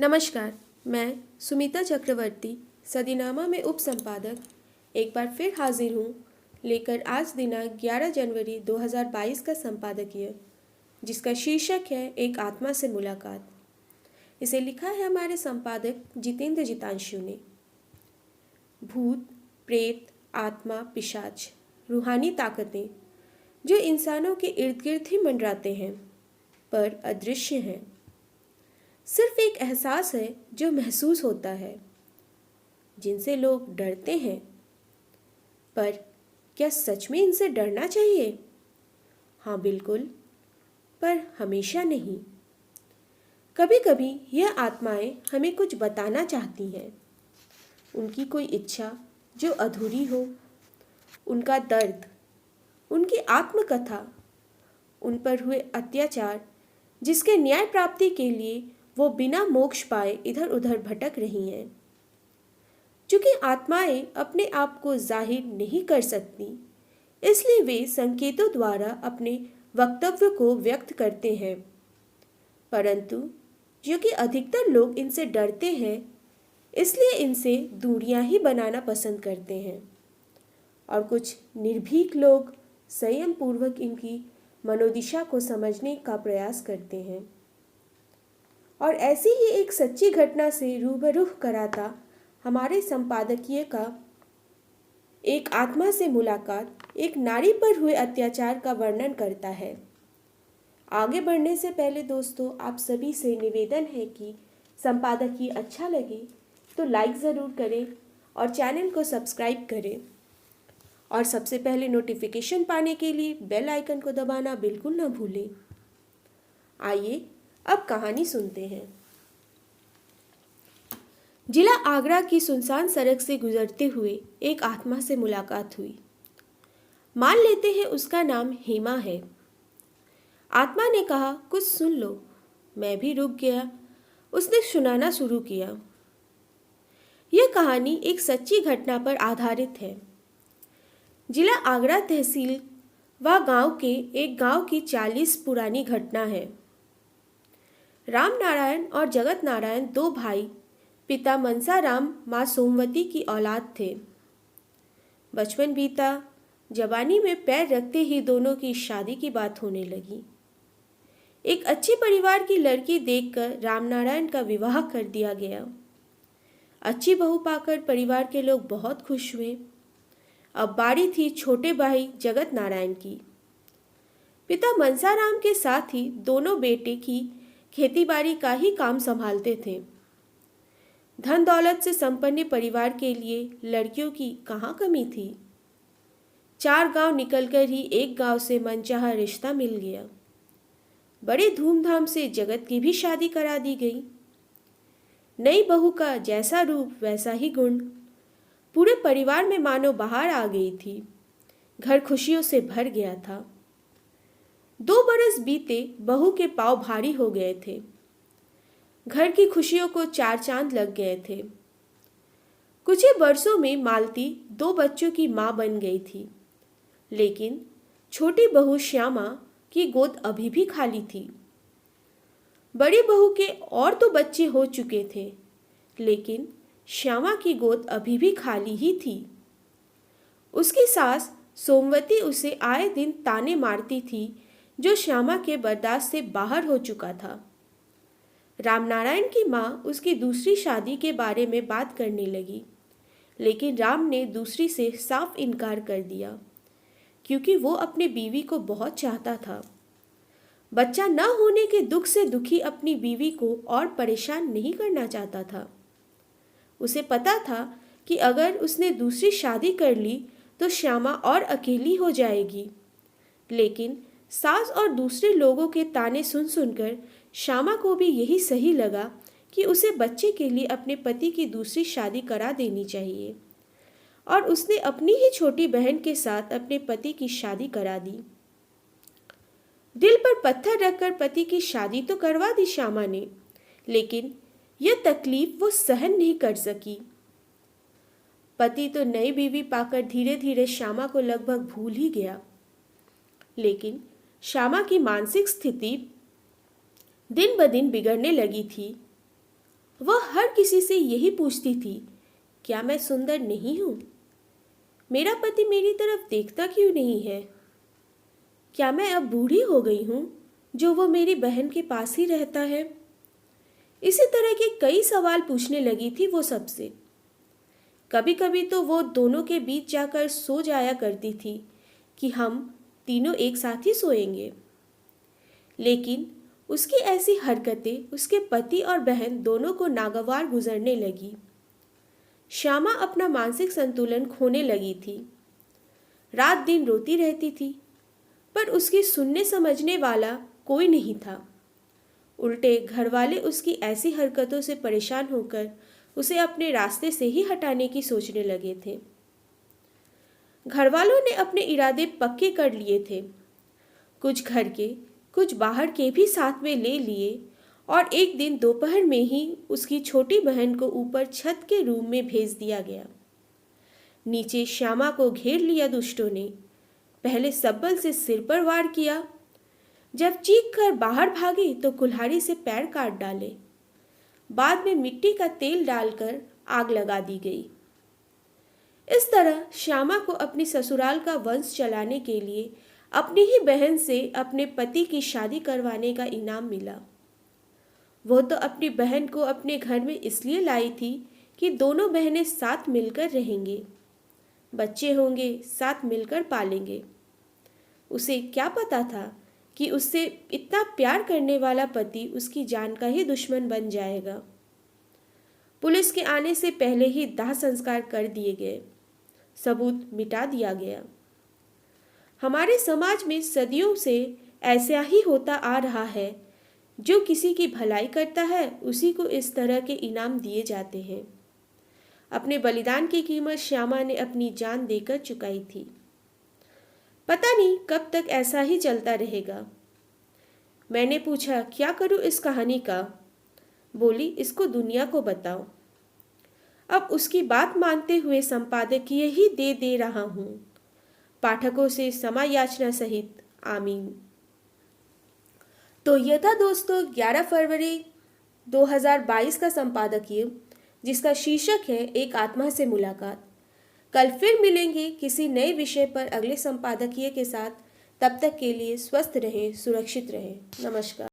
नमस्कार, मैं सुमिता चक्रवर्ती सदीनामा में उप संपादक एक बार फिर हाजिर हूँ लेकर आज दिनांक 11 जनवरी 2022 का संपादकीय जिसका शीर्षक है एक आत्मा से मुलाकात। इसे लिखा है हमारे संपादक जितेंद्र जितांशु ने। भूत, प्रेत, आत्मा, पिशाच, रूहानी ताकतें जो इंसानों के इर्द गिर्द ही मंडराते हैं पर अदृश्य हैं। सिर्फ एक एहसास है जो महसूस होता है, जिनसे लोग डरते हैं। पर क्या सच में इनसे डरना चाहिए? हाँ बिल्कुल, पर हमेशा नहीं। कभी कभी यह आत्माएं हमें कुछ बताना चाहती हैं। उनकी कोई इच्छा जो अधूरी हो, उनका दर्द, उनकी आत्मकथा, उन पर हुए अत्याचार जिसके न्याय प्राप्ति के लिए वो बिना मोक्ष पाए इधर उधर भटक रही हैं। चूंकि आत्माएं अपने आप को जाहिर नहीं कर सकती, इसलिए वे संकेतों द्वारा अपने वक्तव्य को व्यक्त करते हैं। परंतु क्योंकि अधिकतर लोग इनसे डरते हैं, इसलिए इनसे दूरियां ही बनाना पसंद करते हैं। और कुछ निर्भीक लोग संयम पूर्वक इनकी मनोदिशा को समझने का प्रयास करते हैं। और ऐसी ही एक सच्ची घटना से रूबरू कराता हमारे संपादकीय का एक आत्मा से मुलाकात एक नारी पर हुए अत्याचार का वर्णन करता है। आगे बढ़ने से पहले दोस्तों, आप सभी से निवेदन है कि संपादकीय अच्छा लगे तो लाइक ज़रूर करें और चैनल को सब्सक्राइब करें। और सबसे पहले नोटिफिकेशन पाने के लिए बेल आइकन को दबाना बिल्कुल ना भूलें। आइए अब कहानी सुनते हैं। जिला आगरा की सुनसान सड़क से गुजरते हुए एक आत्मा से मुलाकात हुई। मान लेते हैं उसका नाम हेमा है। आत्मा ने कहा, कुछ सुन लो। मैं भी रुक गया। उसने सुनाना शुरू किया। यह कहानी एक सच्ची घटना पर आधारित है। जिला आगरा तहसील व गांव के एक गांव की 40 पुरानी घटना है। राम नारायण और जगत नारायण दो भाई पिता मनसाराम माँ सोमवती की औलाद थे। बचपन बीता, जवानी में पैर रखते ही दोनों की शादी की बात होने लगी। एक अच्छे परिवार की लड़की देखकर रामनारायण का विवाह कर दिया गया। अच्छी बहू पाकर परिवार के लोग बहुत खुश हुए। अब बारी थी छोटे भाई जगत नारायण की। पिता मनसाराम के साथ ही दोनों बेटे की खेतीबाड़ी का ही काम संभालते थे। धन दौलत से संपन्न परिवार के लिए लड़कियों की कहाँ कमी थी। 4 गांव निकलकर ही एक गांव से मनचाहा रिश्ता मिल गया। बड़े धूमधाम से जगत की भी शादी करा दी गई। नई बहू का जैसा रूप वैसा ही गुण, पूरे परिवार में मानो बहार आ गई थी। घर खुशियों से भर गया था। 2 बरस बीते, बहू के पांव भारी हो गए थे। घर की खुशियों को 4 चांद लग गए थे। कुछ ही वर्षों में मालती 2 बच्चों की मां बन गई थी, लेकिन छोटी बहू श्यामा की गोद अभी भी खाली थी। बड़ी बहू के और 2 बच्चे हो चुके थे, लेकिन श्यामा की गोद अभी भी खाली ही थी। उसकी सास सोमवती उसे आए दिन ताने मारती थी, जो श्यामा के बर्दाश्त से बाहर हो चुका था। रामनारायण की माँ उसकी दूसरी शादी के बारे में बात करने लगी, लेकिन राम ने दूसरी से साफ इनकार कर दिया, क्योंकि वो अपनी बीवी को बहुत चाहता था। बच्चा न होने के दुख से दुखी अपनी बीवी को और परेशान नहीं करना चाहता था। उसे पता था कि अगर उसने दूसरी शादी कर ली तो श्यामा और अकेली हो जाएगी, लेकिन सास और दूसरे लोगों के ताने सुन सुनकर श्यामा को भी यही सही लगा कि उसे बच्चे के लिए अपने पति की दूसरी शादी करा देनी चाहिए, और उसने अपनी ही छोटी बहन के साथ अपने पति की शादी करा दी। दिल पर पत्थर रखकर पति की शादी तो करवा दी श्यामा ने, लेकिन यह तकलीफ वो सहन नहीं कर सकी। पति तो नई बीवी पाकर धीरे धीरे श्यामा को लगभग भूल ही गया, लेकिन श्यामा की मानसिक स्थिति दिन ब दिन बिगड़ने लगी थी। वह हर किसी से यही पूछती थी, क्या मैं सुंदर नहीं हूँ? मेरा पति मेरी तरफ देखता क्यों नहीं है? क्या मैं अब बूढ़ी हो गई हूँ जो वो मेरी बहन के पास ही रहता है? इसी तरह के कई सवाल पूछने लगी थी वो सबसे। कभी कभी तो वो दोनों के बीच जाकर सो जाया करती थी कि हम तीनों एक साथ ही सोएंगे। लेकिन उसकी ऐसी हरकतें उसके पति और बहन दोनों को नागवार गुजरने लगी। श्यामा अपना मानसिक संतुलन खोने लगी थी। रात दिन रोती रहती थी, पर उसकी सुनने समझने वाला कोई नहीं था। उल्टे घरवाले उसकी ऐसी हरकतों से परेशान होकर उसे अपने रास्ते से ही हटाने की सोचने लगे थे। घरवालों ने अपने इरादे पक्के कर लिए थे। कुछ घर के, कुछ बाहर के भी साथ में ले लिए और एक दिन दोपहर में ही उसकी छोटी बहन को ऊपर छत के रूम में भेज दिया गया। नीचे श्यामा को घेर लिया दुष्टों ने। पहले सब्बल से सिर पर वार किया। जब चीख कर बाहर भागी तो कुल्हाड़ी से पैर काट डाले। बाद में मिट्टी का तेल डालकर आग लगा दी गई। इस तरह श्यामा को अपनी ससुराल का वंश चलाने के लिए अपनी ही बहन से अपने पति की शादी करवाने का इनाम मिला। वो तो अपनी बहन को अपने घर में इसलिए लाई थी कि दोनों बहनें साथ मिलकर रहेंगे, बच्चे होंगे, साथ मिलकर पालेंगे। उसे क्या पता था कि उससे इतना प्यार करने वाला पति उसकी जान का ही दुश्मन बन जाएगा। पुलिस के आने से पहले ही दाह संस्कार कर दिए गए, सबूत मिटा दिया गया। हमारे समाज में सदियों से ऐसा ही होता आ रहा है। जो किसी की भलाई करता है उसी को इस तरह के इनाम दिए जाते हैं। अपने बलिदान की कीमत श्यामा ने अपनी जान देकर चुकाई थी। पता नहीं कब तक ऐसा ही चलता रहेगा। मैंने पूछा, क्या करूं इस कहानी का? बोली, इसको दुनिया को बताओ। अब उसकी बात मानते हुए संपादक यही दे रहा हूं। पाठकों से क्षमा याचना सहित आमीन। तो यह था दोस्तों 11 फरवरी 2022 का संपादकीय, जिसका शीर्षक है एक आत्मा से मुलाकात। कल फिर मिलेंगे किसी नए विषय पर अगले संपादकीय के साथ। तब तक के लिए स्वस्थ रहें, सुरक्षित रहें। नमस्कार।